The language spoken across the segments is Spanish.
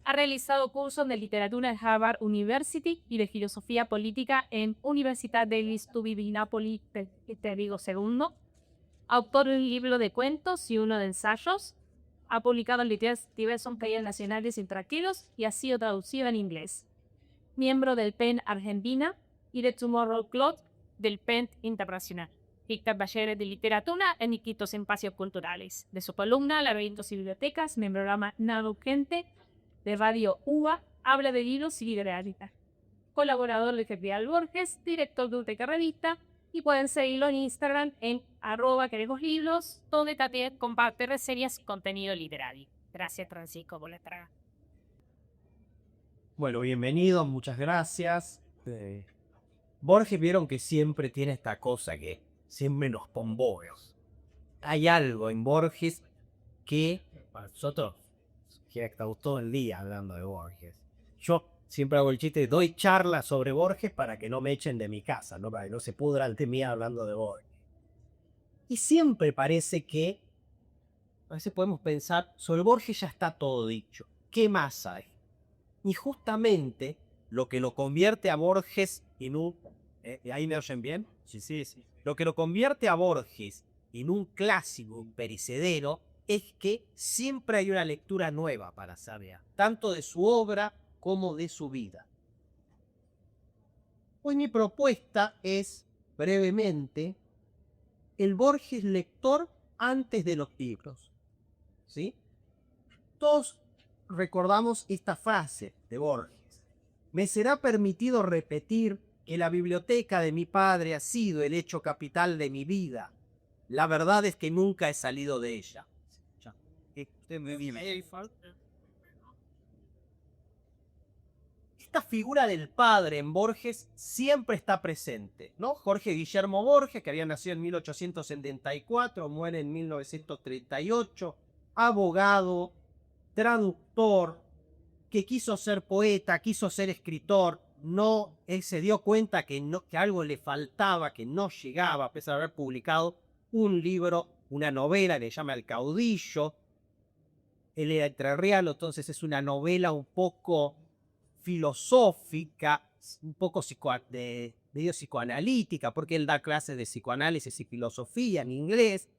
Ha realizado cursos de literatura en Harvard University y de filosofía política en Universidad degli Studi di Napoli Federico II. Autor de un libro de cuentos y uno de ensayos. Ha publicado en diversos países nacionales y extranjeros y ha sido traducido en inglés. Miembro del PEN Argentina y de Tomorrow Club del PEN Internacional. Dicta talleres de literatura en distintos espacios culturales. De su columna, Laberintos y Bibliotecas, en el programa Nada Urgente de Radio UBA, habla de libros y literatura. Colaborador de Festival Borges, director de Uteca Revista, y pueden seguirlo en Instagram en @queremoslibros, donde también comparte reseñas y contenido literario. Gracias, Francisco, por la entrada. Bueno, bienvenidos, muchas gracias. Borges vieron que siempre tiene esta cosa que siempre nos pomboeos. Hay algo en Borges que para nosotros que estamos todo el día hablando de Borges. Yo siempre hago el chiste de doy charlas sobre Borges para que no me echen de mi casa, ¿no? Para que no se pudra ante mí hablando de Borges. Y siempre parece que a veces podemos pensar, sobre Borges ya está todo dicho. ¿Qué más hay? Y justamente lo que lo convierte a Borges en un... ¿Ahí me oyen bien? Sí. Lo que lo convierte a Borges en un clásico, un perecedero, es que siempre hay una lectura nueva para saber, tanto de su obra como de su vida. Pues mi propuesta es, brevemente, el Borges lector antes de los libros. ¿Sí? Todos recordamos esta frase de Borges. Me será permitido repetir que la biblioteca de mi padre ha sido el hecho capital de mi vida. La verdad es que nunca he salido de ella. Esta figura del padre en Borges siempre está presente, ¿no? Jorge Guillermo Borges, que había nacido en 1874, muere en 1938, abogado, traductor, que quiso ser poeta, quiso ser escritor, no, él se dio cuenta que algo le faltaba, que no llegaba, a pesar de haber publicado un libro, una novela que se llama El Caudillo. Él era entrerriano, entonces es una novela un poco filosófica, un poco medio psicoanalítica, porque él da clases de psicoanálisis y filosofía en inglés.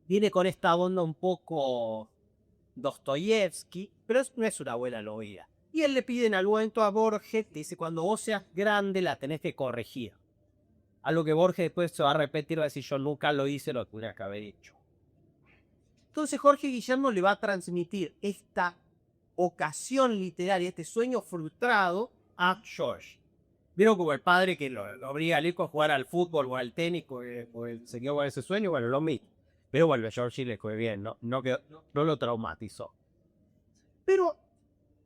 Viene con esta onda un poco Dostoyevsky, pero no es una buena novela. Y él le pide en algún momento a Borges, dice, cuando vos seas grande la tenés que corregir. Algo que Borges después se va a repetir, va a decir, yo nunca lo hice, lo tenía que haber hecho. Entonces Jorge Guillermo le va a transmitir esta ocasión literaria, este sueño frustrado a George. Vieron como el padre que lo obliga al hijo a jugar al fútbol o al tenis, porque se quedó con ese sueño, bueno, lo mismo. Pero bueno, a George le fue bien, no lo traumatizó. Pero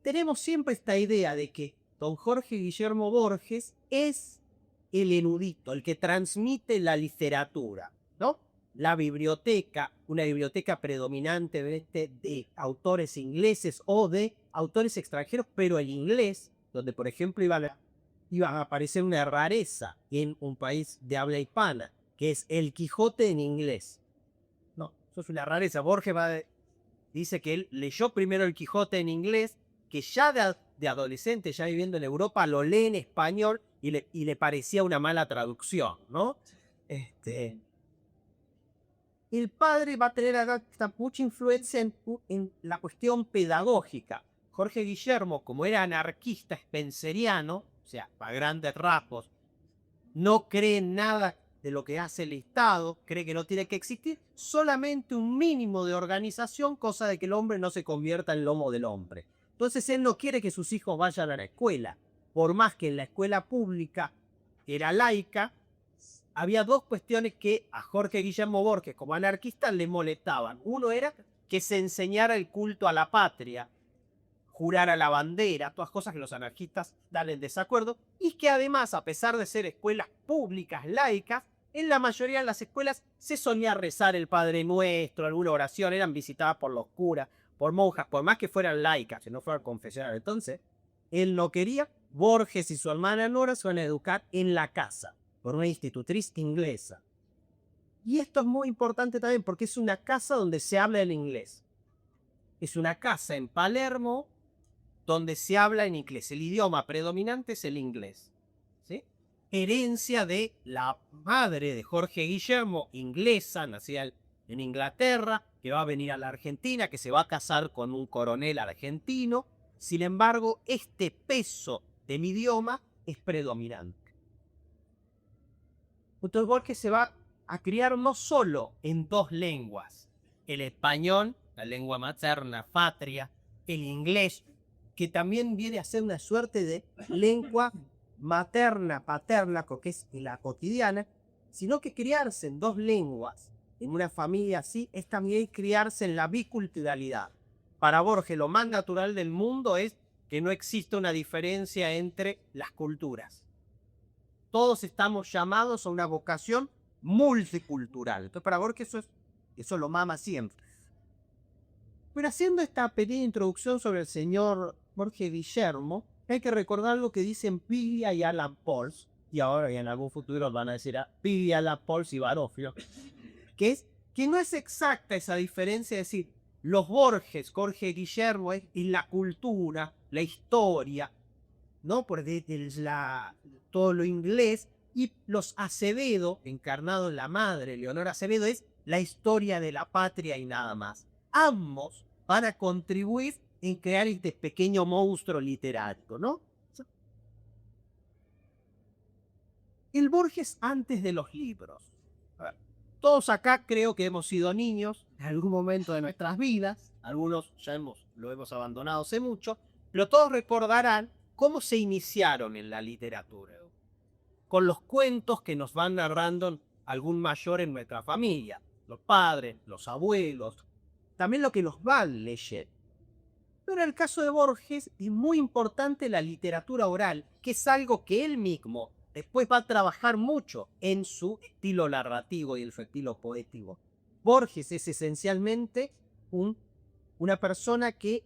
tenemos siempre esta idea de que don Jorge Guillermo Borges es el erudito, el que transmite la literatura, ¿no? La biblioteca, una biblioteca predominante de autores ingleses o de autores extranjeros, pero en inglés, donde por ejemplo iba a aparecer una rareza en un país de habla hispana, que es el Quijote en inglés. No, eso es una rareza. Borges dice que él leyó primero el Quijote en inglés, que ya de adolescente, ya viviendo en Europa, lo lee en español y le parecía una mala traducción, ¿no? El padre va a tener mucha influencia en la cuestión pedagógica. Jorge Guillermo, como era anarquista spenceriano, o sea, a grandes rasgos, no cree en nada de lo que hace el Estado, cree que no tiene que existir, solamente un mínimo de organización, cosa de que el hombre no se convierta en lomo del hombre. Entonces él no quiere que sus hijos vayan a la escuela, por más que en la escuela pública era laica. Había dos cuestiones que a Jorge Guillermo Borges como anarquista le molestaban. Uno era que se enseñara el culto a la patria, jurar a la bandera, todas cosas que los anarquistas dan en desacuerdo, y que además, a pesar de ser escuelas públicas laicas, en la mayoría de las escuelas se solía rezar el Padre Nuestro, alguna oración, eran visitadas por los curas, por monjas, por más que fueran laicas, que no fueran confesionales. Entonces, él no quería. Borges y su hermana Nora se van a educar en la casa, por una institutriz inglesa. Y esto es muy importante también porque es una casa donde se habla el inglés. Es una casa en Palermo, donde se habla en inglés. El idioma predominante es el inglés, ¿sí? Herencia de la madre de Jorge Guillermo, inglesa, nacida en Inglaterra, que va a venir a la Argentina, que se va a casar con un coronel argentino. Sin embargo, este peso del idioma es predominante. Entonces Borges se va a criar no solo en dos lenguas, el español, la lengua materna, patria, el inglés, que también viene a ser una suerte de lengua materna, paterna, que es la cotidiana, sino que criarse en dos lenguas, en una familia así, es también criarse en la biculturalidad. Para Borges, lo más natural del mundo es que no existe una diferencia entre las culturas. Todos estamos llamados a una vocación multicultural. Entonces, para Borges eso lo mama siempre. Pero haciendo esta pequeña introducción sobre el señor Jorge Guillermo, hay que recordar lo que dicen Piglia y Alan Pauls, y ahora y en algún futuro van a decir a Piglia, Alan Pauls y Barofio, que es que no es exacta esa diferencia, es decir, los Borges, Jorge Guillermo, es la cultura, la historia, ¿no? Por todo lo inglés, y los Acevedo, encarnado en la madre, Leonor Acevedo, es la historia de la patria y nada más. Ambos van a contribuir en crear este pequeño monstruo literario, ¿no? El Borges antes de los libros. A ver, todos acá creo que hemos sido niños en algún momento de nuestras vidas, algunos ya lo hemos abandonado hace mucho, pero todos recordarán cómo se iniciaron en la literatura, con los cuentos que nos van narrando algún mayor en nuestra familia, los padres, los abuelos, también lo que nos van leyendo. Pero en el caso de Borges es muy importante la literatura oral, que es algo que él mismo después va a trabajar mucho en su estilo narrativo y en su estilo poético. Borges es esencialmente una persona que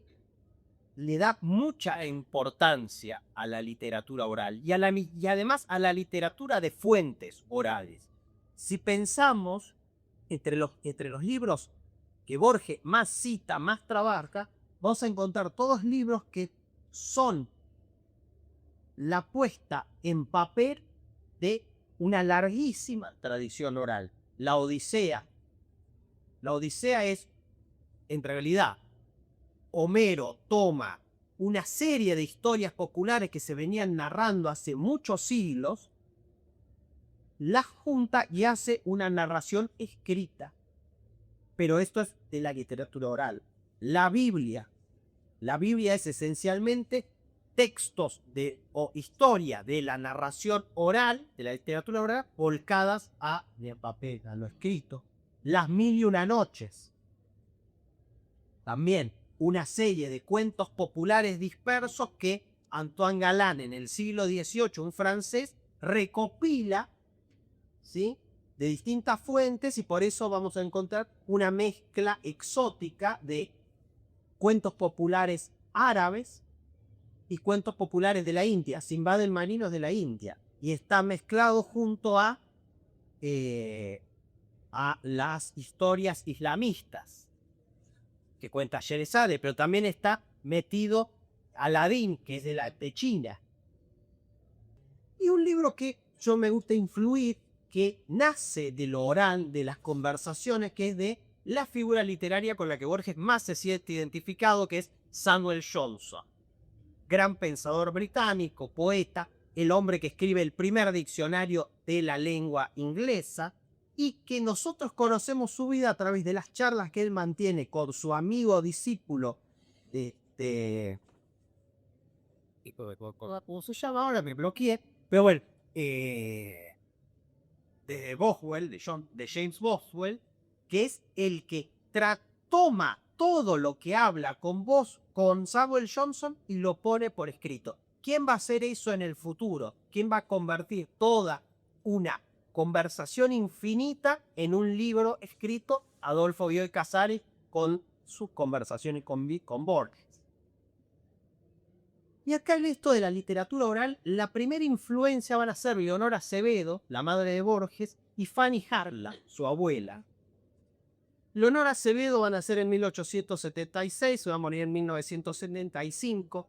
le da mucha importancia a la literatura oral y además a la literatura de fuentes orales. Si pensamos entre los libros que Borges más cita, más trabaja, vamos a encontrar todos libros que son la puesta en papel de una larguísima tradición oral. La Odisea. La Odisea es, en realidad, Homero toma una serie de historias populares que se venían narrando hace muchos siglos, las junta y hace una narración escrita. Pero esto es de la literatura oral. La Biblia es esencialmente textos o historia de la narración oral, de la literatura oral, volcadas a papel, a lo escrito. Las Mil y una Noches. También una serie de cuentos populares dispersos que Antoine Galland en el siglo XVIII, un francés, recopila, ¿sí?, de distintas fuentes, y por eso vamos a encontrar una mezcla exótica de cuentos populares árabes y cuentos populares de la India. Sinbad el marino es de la India y está mezclado junto a las historias islamistas que cuenta Sherezade, pero también está metido Aladín, que es de China. Y un libro que yo me gusta influir, que nace de lo oral, de las conversaciones, que es de la figura literaria con la que Borges más se siente identificado, que es Samuel Johnson. Gran pensador británico, poeta, el hombre que escribe el primer diccionario de la lengua inglesa, y que nosotros conocemos su vida a través de las charlas que él mantiene con su amigo discípulo ¿cómo se llama? Ahora me bloqueé. Pero bueno, de Boswell, de James Boswell, que es el que toma todo lo que habla con Samuel Johnson y lo pone por escrito. ¿Quién va a hacer eso en el futuro? ¿Quién va a convertir toda una conversación infinita en un libro escrito? Adolfo Bioy Casares, con sus conversaciones con Borges. Y acá en esto de la literatura oral, la primera influencia van a ser Leonor Acevedo, la madre de Borges, y Fanny Harlan, su abuela. Leonor Acevedo va a nacer en 1876, se va a morir en 1975.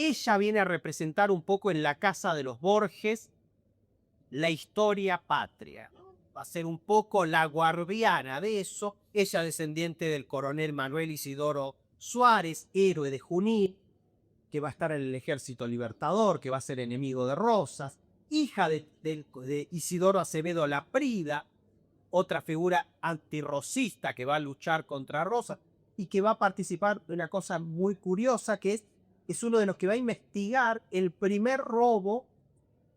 ella viene a representar un poco en la casa de los Borges la historia patria. Va a ser un poco la guardiana de eso. Ella descendiente del coronel Manuel Isidoro Suárez, héroe de Junín, que va a estar en el ejército libertador, que va a ser enemigo de Rosas, hija de Isidoro Acevedo Laprida, otra figura antirrosista que va a luchar contra Rosas y que va a participar de una cosa muy curiosa, que es uno de los que va a investigar el primer robo,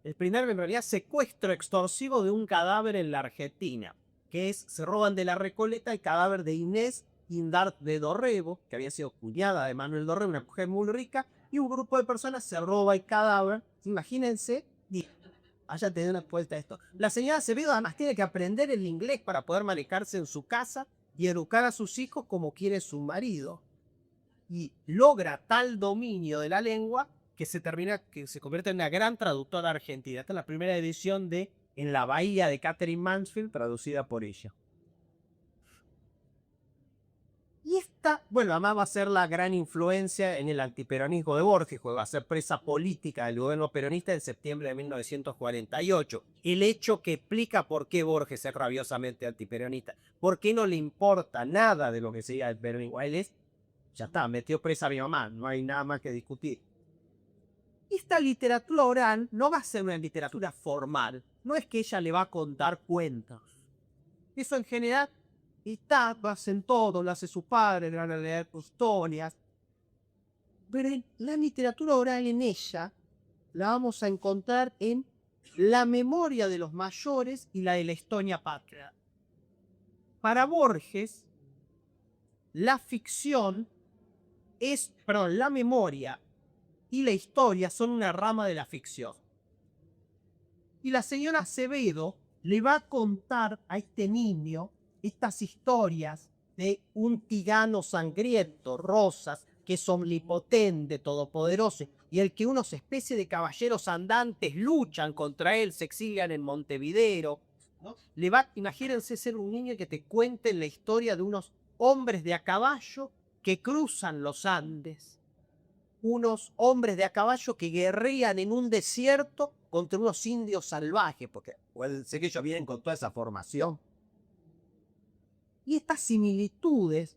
el primer, en realidad, secuestro extorsivo de un cadáver en la Argentina, se roban de la Recoleta el cadáver de Inés Indart de Dorrego, que había sido cuñada de Manuel Dorrego, una mujer muy rica, y un grupo de personas se roba el cadáver, imagínense, y allá te una vuelta a esto. La señora Acevedo además tiene que aprender el inglés para poder manejarse en su casa y educar a sus hijos como quiere su marido. Y logra tal dominio de la lengua que se convierte en una gran traductora argentina. Esta es la primera edición de En la Bahía de Catherine Mansfield, traducida por ella. Y esta, bueno, además va a ser la gran influencia en el antiperonismo de Borges, que va a ser presa política del gobierno peronista en septiembre de 1948. El hecho que explica por qué Borges es rabiosamente antiperonista. ¿Por qué no le importa nada de lo que sea el peronismo? Él es, ya está, metió presa a mi mamá, no hay nada más que discutir. Esta literatura oral no va a ser una literatura formal. No es que ella le va a contar cuentos. Eso en general está, lo hacen todo, lo hace su padre, le van a leer historias. Pero la literatura oral en ella la vamos a encontrar en la memoria de los mayores y la de la historia patria. Para Borges, la ficción la memoria y la historia son una rama de la ficción. Y la señora Acevedo le va a contar a este niño estas historias de un tirano sangriento, Rosas, que es omnipotente, todopoderoso, y el que unos especies de caballeros andantes luchan contra él, se exilian en Montevideo, ¿no? Imagínense ser un niño que te cuente la historia de unos hombres de a caballo que cruzan los Andes. Unos hombres de a caballo que guerrían en un desierto contra unos indios salvajes, porque sé que ellos vienen con toda esa formación. Y estas similitudes,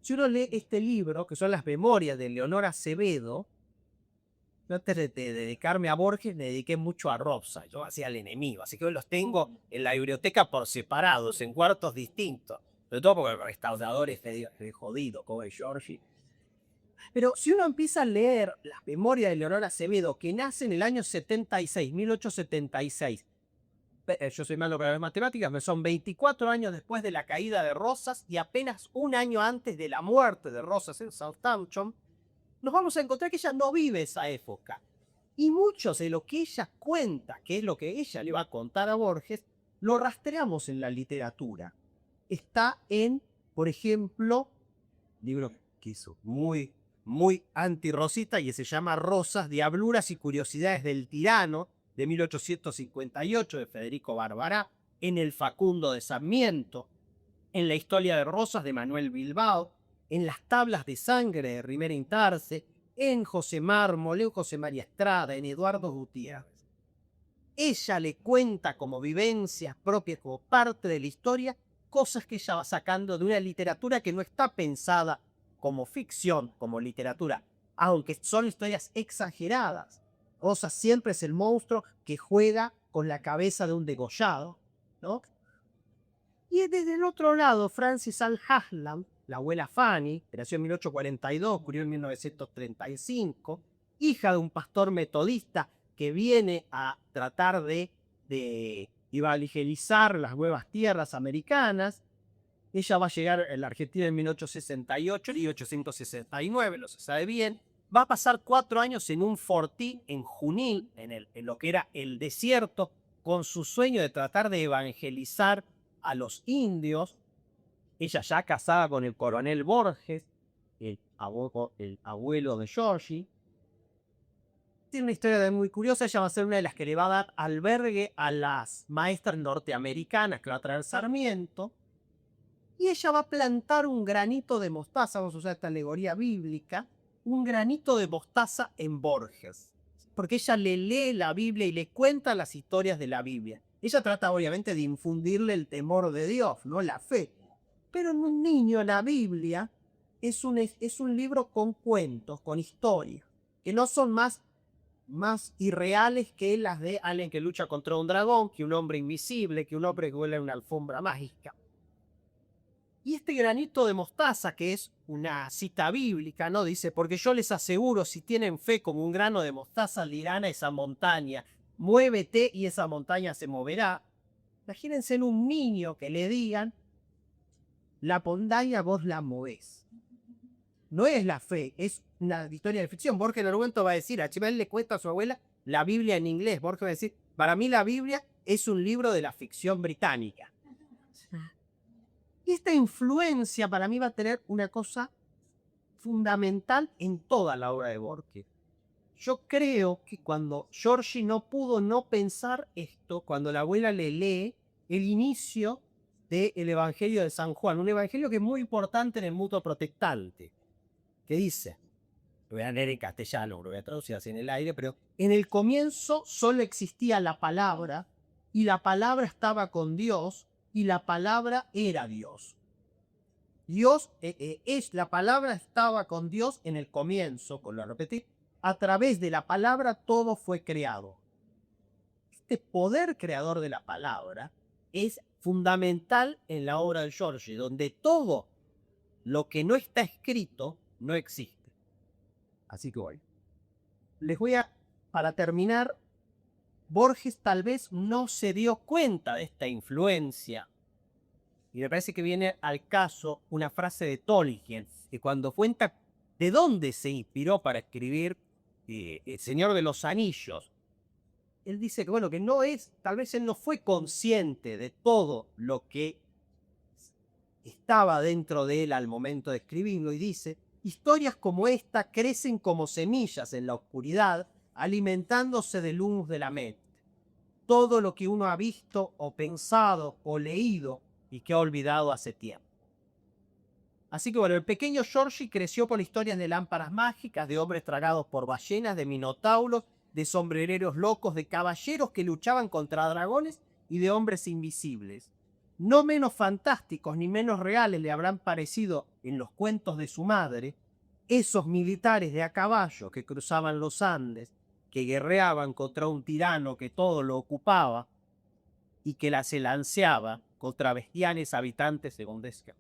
si uno lee este libro, que son las memorias de Leonor Acevedo, yo antes de dedicarme a Borges me dediqué mucho a Rosa, yo hacía el enemigo, así que hoy los tengo en la biblioteca por separados, en cuartos distintos, sobre todo porque el restaurador es medio jodido, como es Giorgi. Pero si uno empieza a leer las memorias de Leonor Acevedo, que nace en el año 76, 1876, yo soy malo para las matemáticas, pero son 24 años después de la caída de Rosas y apenas un año antes de la muerte de Rosas en Southampton, nos vamos a encontrar que ella no vive esa época. Y muchos de lo que ella cuenta, que es lo que ella le va a contar a Borges, lo rastreamos en la literatura. Está en, por ejemplo, libro que hizo muy antirrosista y que se llama Rosas, Diabluras y Curiosidades del Tirano, de 1858, de Federico Barbará, en El Facundo de Sarmiento, en La Historia de Rosas, de Manuel Bilbao, en Las Tablas de Sangre, de Rivera Intarse, en José Mármol, en José María Estrada, en Eduardo Gutiérrez. Ella le cuenta como vivencias propias, como parte de la historia, cosas que ella va sacando de una literatura que no está pensada como ficción, como literatura, aunque son historias exageradas. Rosas siempre es el monstruo que juega con la cabeza de un degollado, ¿no? Y desde el otro lado, Frances Anne Haslam, la abuela Fanny, que nació en 1842, murió en 1935, hija de un pastor metodista que viene a tratar de evangelizar las nuevas tierras americanas. Ella va a llegar a la Argentina en 1868 y 1869, lo se sabe bien. Va a pasar 4 años en un fortín en Junín, en lo que era el desierto, con su sueño de tratar de evangelizar a los indios. Ella ya casada con el coronel Borges, el abuelo de Giorgi. Tiene una historia muy curiosa. Ella va a ser una de las que le va a dar albergue a las maestras norteamericanas que va a traer Sarmiento. Y ella va a plantar un granito de mostaza, vamos a usar esta alegoría bíblica, un granito de mostaza en Borges, porque ella le lee la Biblia y le cuenta las historias de la Biblia. Ella trata obviamente de infundirle el temor de Dios, ¿no? La fe. Pero en un niño la Biblia es un libro con cuentos, con historias, que no son más irreales que las de alguien que lucha contra un dragón, que un hombre invisible, que un hombre que huele una alfombra mágica. Y este granito de mostaza, que es una cita bíblica, ¿no? Dice, porque yo les aseguro, si tienen fe como un grano de mostaza, dirán a esa montaña, muévete y esa montaña se moverá. Imagínense en un niño que le digan, la montaña vos la movés. No es la fe, es una historia de ficción. Borges en algún momento va a decir, a Chibel le cuenta a su abuela la Biblia en inglés. Borges va a decir, para mí la Biblia es un libro de la ficción británica. Y esta influencia para mí va a tener una cosa fundamental en toda la obra de Borges. Yo creo que cuando Georgie no pudo no pensar esto, cuando la abuela le lee el inicio del Evangelio de San Juan, un evangelio que es muy importante en el mutuo protestante, que dice, lo voy a leer en castellano, lo voy a traducir así en el aire, pero en el comienzo solo existía la palabra, y la palabra estaba con Dios, y la palabra era Dios. Dios la palabra estaba con Dios en el comienzo, con lo repetir, a través de la palabra todo fue creado. Este poder creador de la palabra es fundamental en la obra de Georgie, donde todo lo que no está escrito no existe. Así que voy. Les voy a, para terminar, Borges tal vez no se dio cuenta de esta influencia. Y me parece que viene al caso una frase de Tolkien, que cuando cuenta de dónde se inspiró para escribir El Señor de los Anillos, él dice que, bueno, que no es, tal vez él no fue consciente de todo lo que estaba dentro de él al momento de escribirlo, y dice, historias como esta crecen como semillas en la oscuridad, alimentándose del humus de la mente. Todo lo que uno ha visto o pensado o leído y que ha olvidado hace tiempo. Así que bueno, el pequeño Georgie creció por historias de lámparas mágicas, de hombres tragados por ballenas, de minotauros, de sombrereros locos, de caballeros que luchaban contra dragones y de hombres invisibles. No menos fantásticos ni menos reales le habrán parecido en los cuentos de su madre esos militares de a caballo que cruzaban los Andes, que guerreaban contra un tirano que todo lo ocupaba y que se lanceaba contra bestiales habitantes de Gondesca.